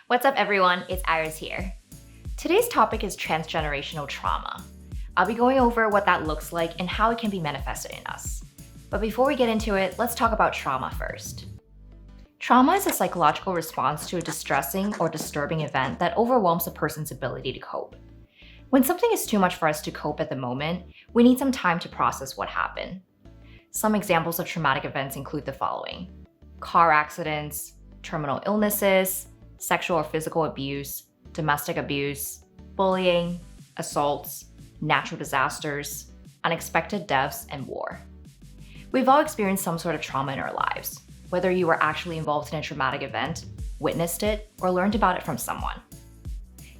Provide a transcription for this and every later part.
What's up, everyone? It's Iris here. Today's topic is transgenerational trauma. I'll be going over what that looks like and how it can be manifested in us. But before we get into it, let's talk about trauma first. Trauma is a psychological response to a distressing or disturbing event that overwhelms a person's ability to cope. When something is too much for us to cope at the moment, we need some time to process what happened. Some examples of traumatic events include the following: car accidents, terminal illnesses, sexual or physical abuse, domestic abuse, bullying, assaults, natural disasters, unexpected deaths, and war. We've all experienced some sort of trauma in our lives, whether you were actually involved in a traumatic event, witnessed it, or learned about it from someone.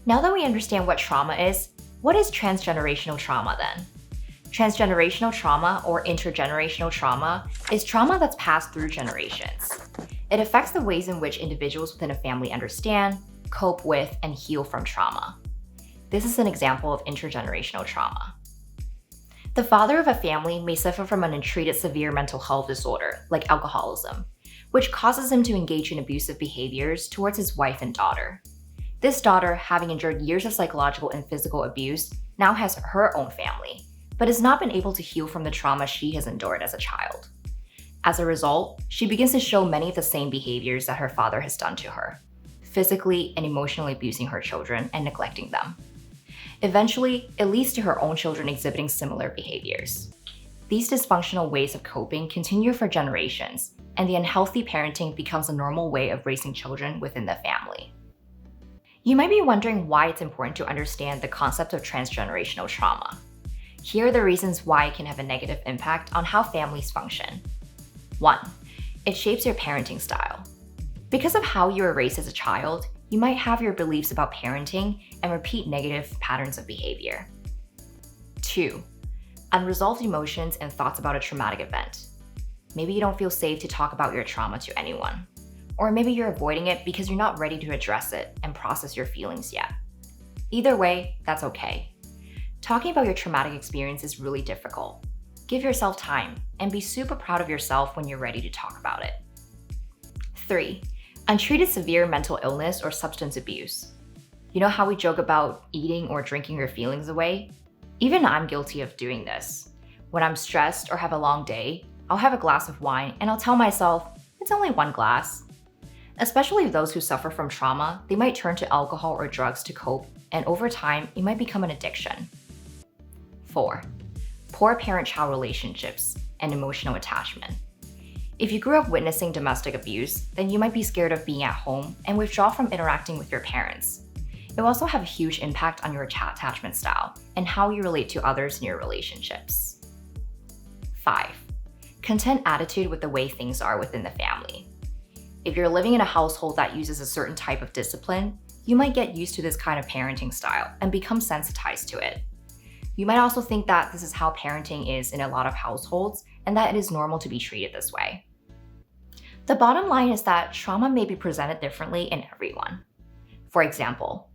Now that we understand what trauma is, what is transgenerational trauma then? Transgenerational trauma, or intergenerational trauma, is trauma that's passed through generations. It affects the ways in which individuals within a family understand, cope with, and heal from trauma. This is an example of intergenerational trauma. The father of a family may suffer from an untreated severe mental health disorder, like alcoholism, which causes him to engage in abusive behaviors towards his wife and daughter. This daughter, having endured years of psychological and physical abuse, now has her own family, but has not been able to heal from the trauma she has endured as a child. As a result, she begins to show many of the same behaviors that her father has done to her, physically and emotionally abusing her children and neglecting them. Eventually, it leads to her own children exhibiting similar behaviors. These dysfunctional ways of coping continue for generations, and the unhealthy parenting becomes a normal way of raising children within the family. You might be wondering why it's important to understand the concept of transgenerational trauma. Here are the reasons why it can have a negative impact on how families function. 1. It shapes your parenting style. Because of how you were raised as a child, you might have your beliefs about parenting and repeat negative patterns of behavior. 2. Unresolved emotions and thoughts about a traumatic event. Maybe you don't feel safe to talk about your trauma to anyone. Or maybe you're avoiding it because you're not ready to address it and process your feelings yet. Either way, that's okay. Talking about your traumatic experience is really difficult. Give yourself time and be super proud of yourself when you're ready to talk about it. 3. Untreated severe mental illness or substance abuse. You know how we joke about eating or drinking your feelings away? Even I'm guilty of doing this. When I'm stressed or have a long day, I'll have a glass of wine and I'll tell myself, it's only one glass. Especially those who suffer from trauma, they might turn to alcohol or drugs to cope, and over time, it might become an addiction. 4. Poor parent-child relationships and emotional attachment. If you grew up witnessing domestic abuse, then you might be scared of being at home and withdraw from interacting with your parents. It will also have a huge impact on your attachment style and how you relate to others in your relationships. 5. Content attitude with the way things are within the family. If you're living in a household that uses a certain type of discipline, you might get used to this kind of parenting style and become sensitized to it. You might also think that this is how parenting is in a lot of households and that it is normal to be treated this way. The bottom line is that trauma may be presented differently in everyone. For example,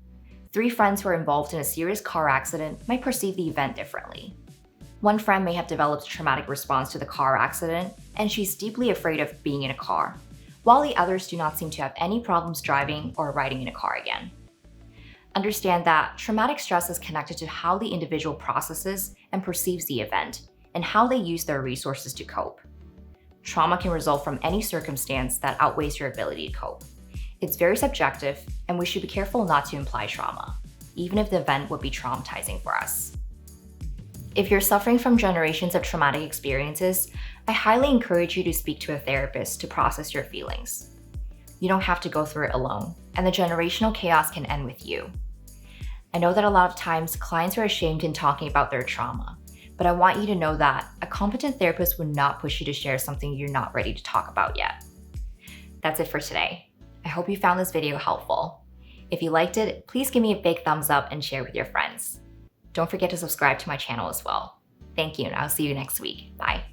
3 friends who are involved in a serious car accident might perceive the event differently. One friend may have developed a traumatic response to the car accident and she's deeply afraid of being in a car, while the others do not seem to have any problems driving or riding in a car again. Understand that traumatic stress is connected to how the individual processes and perceives the event, and how they use their resources to cope. Trauma can result from any circumstance that outweighs your ability to cope. It's very subjective, and we should be careful not to imply trauma, even if the event would be traumatizing for us. If you're suffering from generations of traumatic experiences, I highly encourage you to speak to a therapist to process your feelings. You don't have to go through it alone, and the generational chaos can end with you. I know that a lot of times clients are ashamed in talking about their trauma, but I want you to know that a competent therapist would not push you to share something you're not ready to talk about yet. That's it for today. I hope you found this video helpful. If you liked it, please give me a big thumbs up and share with your friends. Don't forget to subscribe to my channel as well. Thank you, and I'll see you next week. Bye.